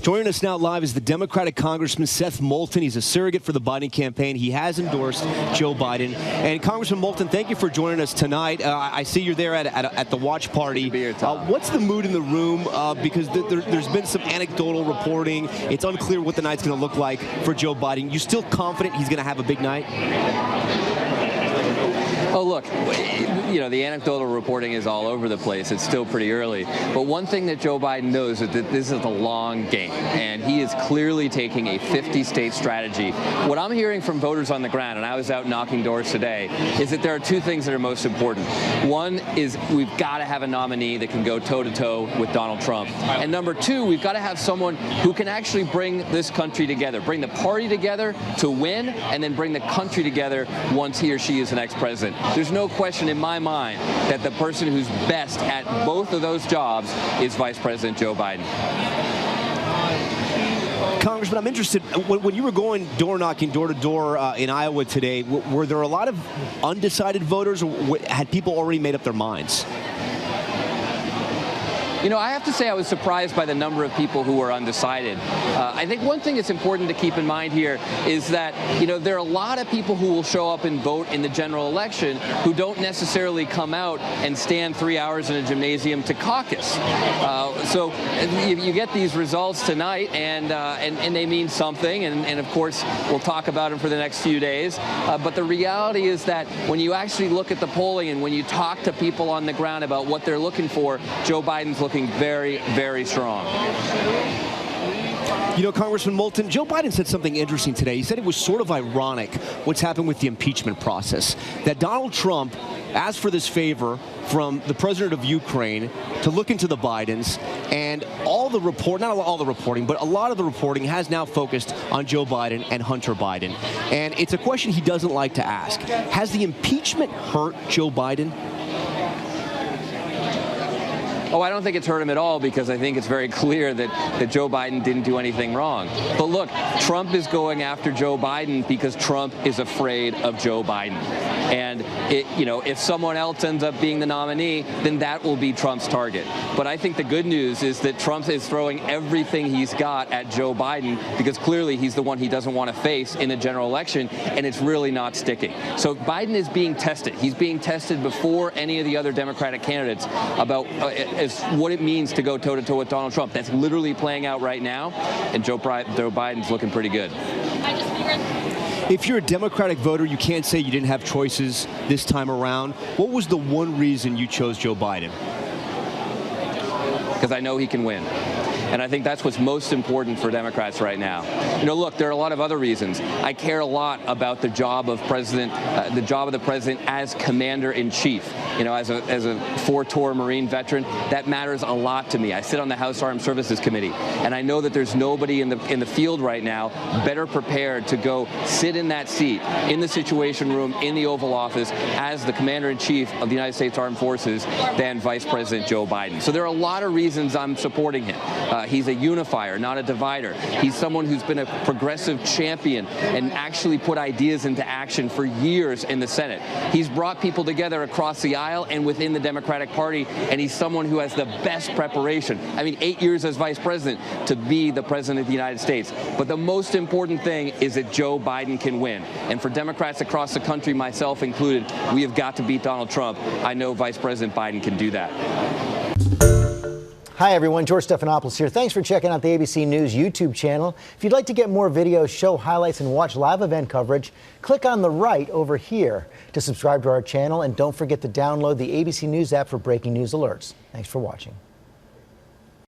Joining us now live is the Democratic Congressman Seth Moulton. He's a surrogate for the Biden campaign. He has endorsed Joe Biden. And Congressman Moulton, thank you for joining us tonight. I see you're there at the watch party. What's the mood in the room? Because there's been some anecdotal reporting. It's unclear what the night's going to look like for Joe Biden. You still confident he's going to have a big night? Oh, look, you know, the anecdotal reporting is all over the place. It's still pretty early. But one thing that Joe Biden knows is that this is a long game, and he is clearly taking a 50-state strategy. What I'm hearing from voters on the ground, and I was out knocking doors today, is that there are two things that are most important. One is we've got to have a nominee that can go toe-to-toe with Donald Trump. And number two, we've got to have someone who can actually bring this country together, bring the party together to win, and then bring the country together once he or she is the next president. There's no question in my mind that the person who's best at both of those jobs is Vice President Joe Biden. Congressman, I'm interested, when you were going door knocking door to door in Iowa today, were there a lot of undecided voters, or had people already made up their minds? You know, I have to say I was surprised by the number of people who were undecided. I think one thing that's important to keep in mind here is that, you know, there are a lot of people who will show up and vote in the general election who don't necessarily come out and stand 3 hours in a gymnasium to caucus. So you get these results tonight, and they mean something, and of course we'll talk about them for the next few days. But the reality is that when you actually look at the polling and when you talk to people on the ground about what they're looking for, Joe Biden's looking very, very strong. You know, Congressman Moulton, Joe Biden said something interesting today. He said it was sort of ironic what's happened with the impeachment process, that Donald Trump asked for this favor from the president of Ukraine to look into the Bidens, and all the report, not all the reporting, but a lot of the reporting has now focused on Joe Biden and Hunter Biden. And it's a question he doesn't like to ask. Has the impeachment hurt Joe Biden? Oh, I don't think it's hurt him at all, because I think it's very clear that Joe Biden didn't do anything wrong. But look, Trump is going after Joe Biden because Trump is afraid of Joe Biden. And, you know, if someone else ends up being the nominee, then that will be Trump's target. But I think the good news is that Trump is throwing everything he's got at Joe Biden, because clearly he's the one he doesn't want to face in the general election, and it's really not sticking. So Biden is being tested. He's being tested before any of the other Democratic candidates about what it means to go toe-to-toe with Donald Trump. That's literally playing out right now, and Joe Biden's looking pretty good. If you're a Democratic voter, you can't say you didn't have choices this time around. What was the one reason you chose Joe Biden? Because I know he can win. And I think that's what's most important for Democrats right now. You know, look, there are a lot of other reasons. I care a lot about the job of the president as commander-in-chief. You know, as a four-tour Marine veteran, that matters a lot to me. I sit on the House Armed Services Committee, and I know that there's nobody in the field right now better prepared to go sit in that seat, in the Situation Room, in the Oval Office, as the commander-in-chief of the United States Armed Forces than Vice President Joe Biden. So there are a lot of reasons I'm supporting him. He's a unifier, not a divider. He's someone who's been a progressive champion and actually put ideas into action for years in the Senate. He's brought people together across the aisle and within the Democratic Party, and he's someone who has the best preparation. I mean, 8 years as vice president to be the president of the United States. But the most important thing is that Joe Biden can win. And for Democrats across the country, myself included, we have got to beat Donald Trump. I know Vice President Biden can do that. Hi, everyone. George Stephanopoulos here. Thanks for checking out the ABC News YouTube channel. If you'd like to get more videos, show highlights, and watch live event coverage, click on the right over here to subscribe to our channel. And don't forget to download the ABC News app for breaking news alerts. Thanks for watching.